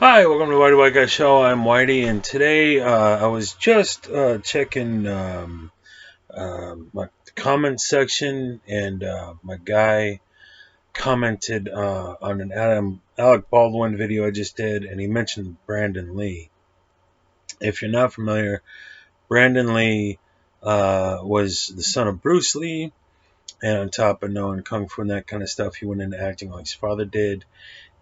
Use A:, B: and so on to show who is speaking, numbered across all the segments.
A: Hi, welcome to Whitey White Guy Show. I'm Whitey, and today I was just checking my comment section, and my guy commented on an Alec Baldwin video I just did, and he mentioned Brandon Lee. If you're not familiar, Brandon Lee was the son of Bruce Lee, and on top of knowing Kung Fu and that kind of stuff, he went into acting like his father did.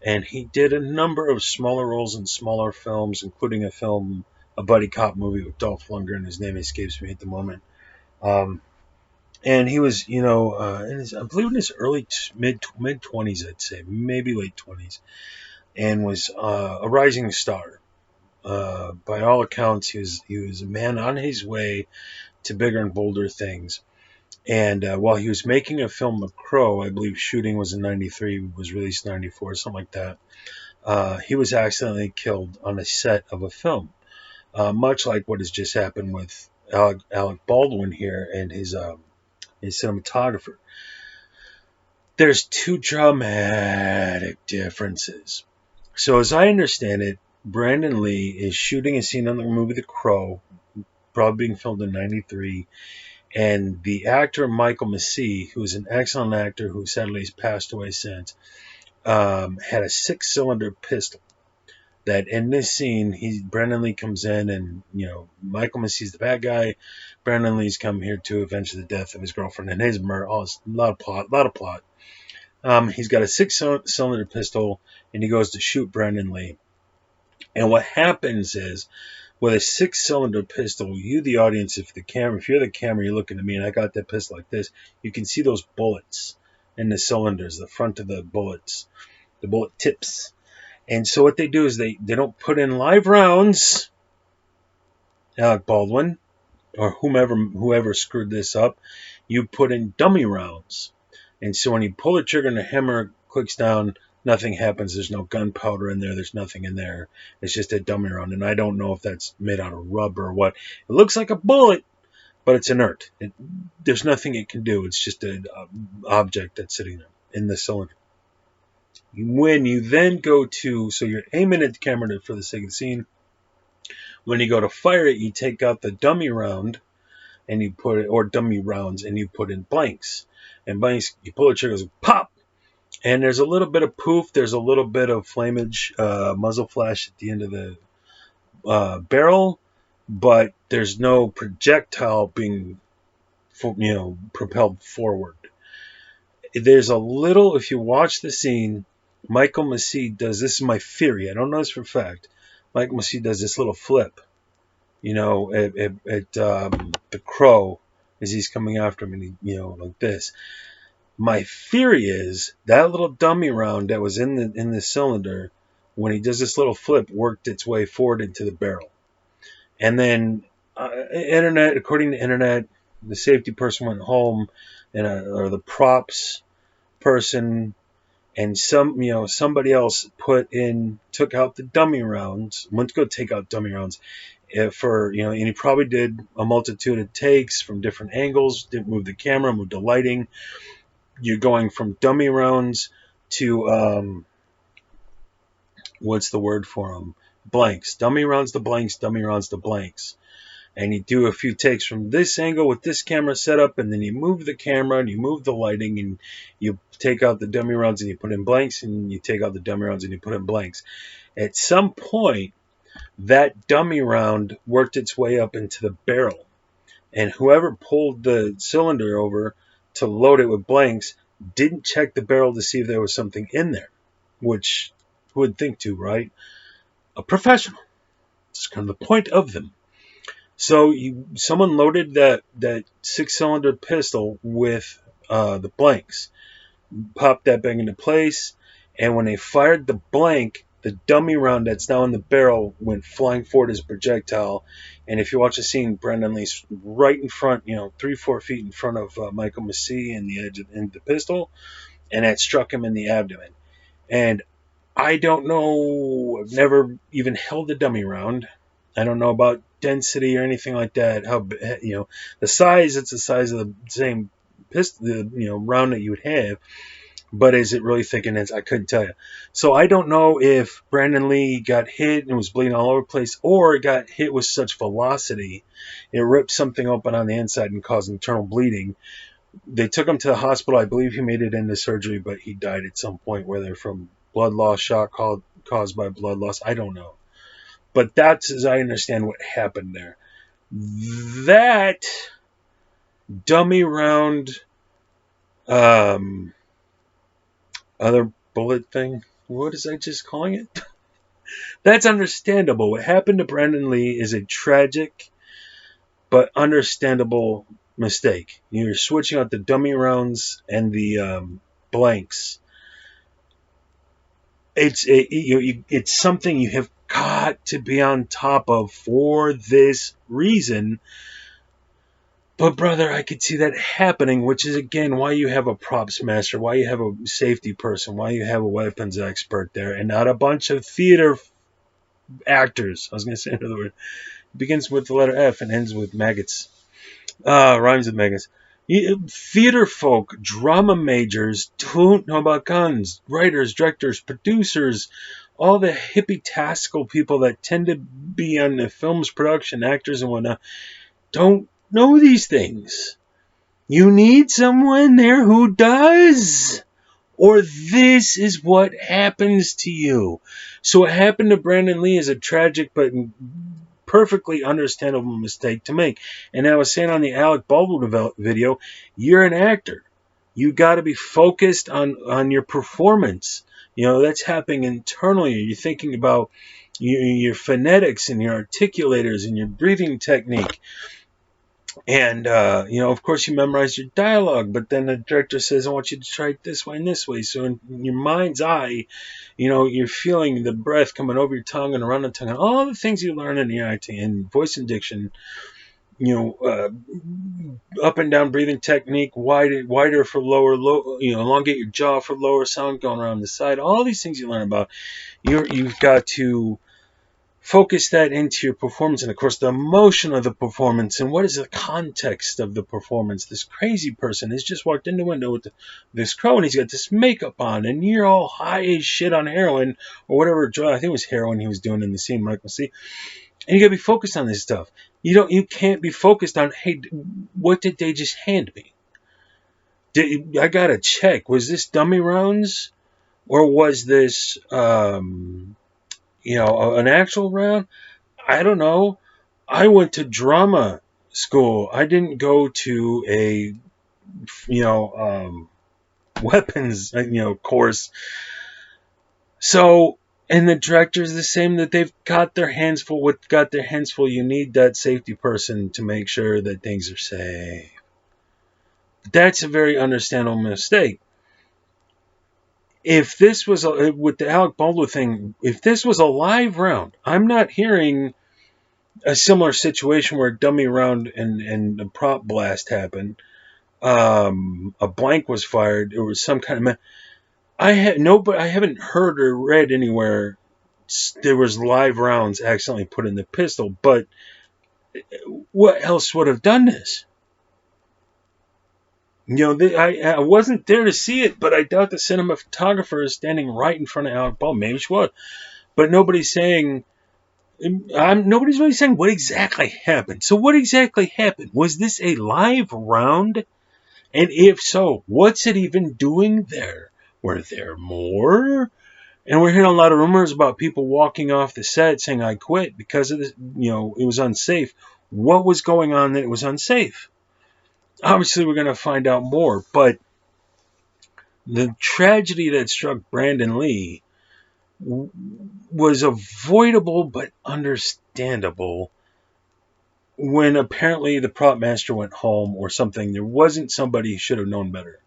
A: And he did a number of smaller roles in smaller films, including a buddy cop movie with Dolph Lundgren, whose name escapes me at the moment. Um, and he was, I believe in his early mid 20s, I'd say, maybe late 20s, and was a rising star. By all accounts, he was a man on his way to bigger and bolder things. And while he was making a film, The Crow, I believe shooting was in '93, was released in '94, something like that. He was accidentally killed on a set of a film, much like what has just happened with Alec Baldwin here and his cinematographer. There's two dramatic differences. So, as I understand it, Brandon Lee is shooting a scene on the movie The Crow, probably being filmed in '93, and the actor Michael Massey, who is an excellent actor who sadly has passed away since, had a six-cylinder pistol. That in this scene, Brandon Lee comes in, and Michael Massey's the bad guy. Brandon Lee's come here to avenge the death of his girlfriend and his murder. A lot of plot. He's got a six-cylinder pistol, and he goes to shoot Brandon Lee. And what happens is, with a six-cylinder pistol, you, the audience, if you're the camera, you're looking at me, and I got that pistol like this, you can see those bullets in the cylinders, the front of the bullets, the bullet tips. And so what they do is they don't put in live rounds, Alec Baldwin, or whoever screwed this up, you put in dummy rounds. And so when you pull the trigger and the hammer clicks down, nothing happens. There's no gunpowder in there. There's nothing in there. It's just a dummy round. And I don't know if that's made out of rubber or what. It looks like a bullet, but it's inert. There's nothing it can do. It's just an object that's sitting there in the cylinder. When you then go to, so you're aiming at the camera for the sake of the scene. When you go to fire it, you take out the dummy round and you put it, or dummy rounds, and you put in blanks. And blanks, you pull the trigger, it goes pop! And there's a little bit of poof, there's a little bit of flamage, muzzle flash at the end of the barrel, but there's no projectile being, propelled forward. There's a little, if you watch the scene, Michael Massey does, this is my theory, I don't know this for a fact, Michael Massey does this little flip, at the Crow as he's coming after him, and he, like this. My theory is that little dummy round that was in the cylinder, when he does this little flip, worked its way forward into the barrel. And then, according to internet, the safety person went home, or the props person, and somebody else took out the dummy rounds, went to go take out dummy rounds, and he probably did a multitude of takes from different angles, didn't move the camera, moved the lighting. You're going from dummy rounds to, what's the word for them? Blanks. Dummy rounds to blanks, dummy rounds to blanks. And you do a few takes from this angle with this camera set up, and then you move the camera and you move the lighting, and you take out the dummy rounds and you put in blanks, and you take out the dummy rounds and you put in blanks. At some point, that dummy round worked its way up into the barrel, and whoever pulled the cylinder over to load it with blanks didn't check the barrel to see if there was something in there, which who would think to, right? A professional. It's kind of the point of them. So someone loaded that six-cylinder pistol with the blanks, popped that bang into place, and when they fired the blank, the dummy round that's now in the barrel went flying forward as a projectile. And if you watch the scene, Brandon Lee's right in front, 3-4 feet in front of Michael Massey and the edge of the pistol, and that struck him in the abdomen. And I don't know, I've never even held a dummy round. I don't know about density or anything like that. How, the size, it's the size of the same pistol, round that you would have. But is it really thick and dense? I couldn't tell you. So I don't know if Brandon Lee got hit and was bleeding all over the place, or got hit with such velocity it ripped something open on the inside and caused internal bleeding. They took him to the hospital. I believe he made it into surgery, but he died at some point, whether from blood loss, shock caused by blood loss. I don't know. But that's, as I understand, what happened there. That dummy round other bullet thing, what is I just calling it? That's understandable. What happened to Brandon Lee is a tragic but understandable mistake. You're switching out the dummy rounds and the blanks. It's something you have got to be on top of for this reason. But brother, I could see that happening, which is again why you have a props master, why you have a safety person, why you have a weapons expert there, and not a bunch of theater actors. I was going to say another word. It begins with the letter F and ends with maggots. Rhymes with maggots. Theater folk, drama majors, don't know about guns. Writers, directors, producers, all the hippie tactical people that tend to be on the film's production, actors and whatnot, don't know these things. You need someone there who does, or this is what happens to you. So what happened to Brandon Lee is a tragic but perfectly understandable mistake to make. And I was saying on the Alec Baldwin video, you're an actor. You got to be focused on your performance. That's happening internally. You're thinking about your phonetics and your articulators and your breathing technique. And, of course, you memorize your dialogue, but then the director says, I want you to try it this way and this way. So in your mind's eye, you're feeling the breath coming over your tongue and around the tongue, and all the things you learn in the IT and voice and diction, up and down breathing technique, wider for lower, elongate your jaw for lower sound going around the side. All these things you learn about, you've got to focus that into your performance, and of course the emotion of the performance, and what is the context of the performance. This crazy person has just walked in the window with this crow, and he's got this makeup on, and you're all high as shit on heroin or whatever drug. I think it was heroin he was doing in the scene, Michael C. And you gotta be focused on this stuff. You can't be focused on, hey, what did they just hand me? I gotta check, was this dummy rounds or was this an actual round? I don't know. I went to drama school. I didn't go to a, weapons, course. So, and the director's the same, that they've got their hands full. You need that safety person to make sure that things are safe. That's a very understandable mistake. If this was with the Alec Baldwin thing, if this was a live round, I'm not hearing a similar situation where a dummy round and a prop blast happened. A blank was fired. There was some kind of. I haven't heard or read anywhere there was live rounds accidentally put in the pistol. But what else would have done this? I wasn't there to see it, but I doubt the cinematographer is standing right in front of Alec Baldwin. Maybe she was, but nobody's saying. Nobody's really saying what exactly happened. So what exactly happened? Was this a live round? And if so, what's it even doing there? Were there more? And we're hearing a lot of rumors about people walking off the set saying, I quit because of this, it was unsafe. What was going on that it was unsafe? Obviously, we're going to find out more. But the tragedy that struck Brandon Lee was avoidable but understandable when apparently the prop master went home or something. There wasn't somebody who should have known better.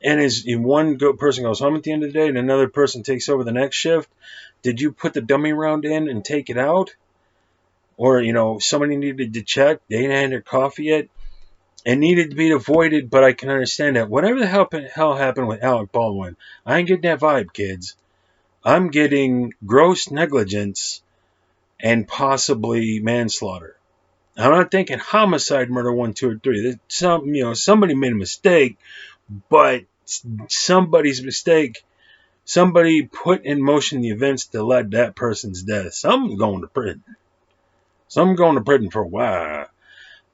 A: And as one person goes home at the end of the day and another person takes over the next shift, did you put the dummy round in and take it out? Or, somebody needed to check, they didn't have their coffee yet. It needed to be avoided, but I can understand that. Whatever the hell happened with Alec Baldwin, I ain't getting that vibe, kids. I'm getting gross negligence and possibly manslaughter. I'm not thinking homicide, murder 1, 2, or 3. Somebody made a mistake, but somebody's mistake. Somebody put in motion the events that led to that person's death. Some going to prison. Some going to prison for a while.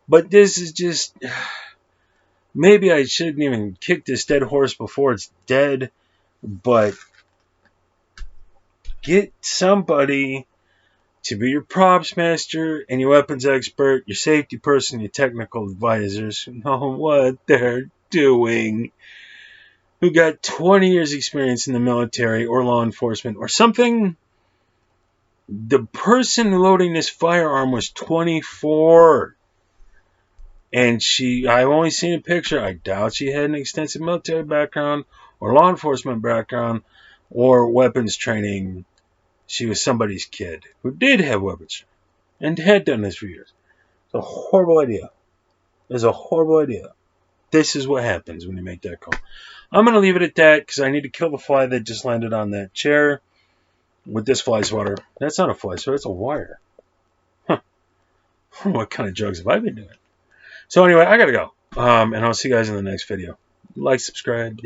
A: But this is just... Maybe I shouldn't even kick this dead horse before it's dead. But get somebody to be your props master and your weapons expert, your safety person, your technical advisors who know what they're doing, who got 20 years experience in the military or law enforcement or something. The person loading this firearm was 24. And I've only seen a picture. I doubt she had an extensive military background or law enforcement background or weapons training. She was somebody's kid who did have weapons and had done this for years. It's a horrible idea. It's a horrible idea. This is what happens when you make that call. I'm going to leave it at that because I need to kill the fly that just landed on that chair with this fly swatter. That's not a fly swatter. It's a wire. Huh. What kind of drugs have I been doing? So anyway, I got to go. And I'll see you guys in the next video. Like, subscribe.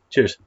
A: Cheers.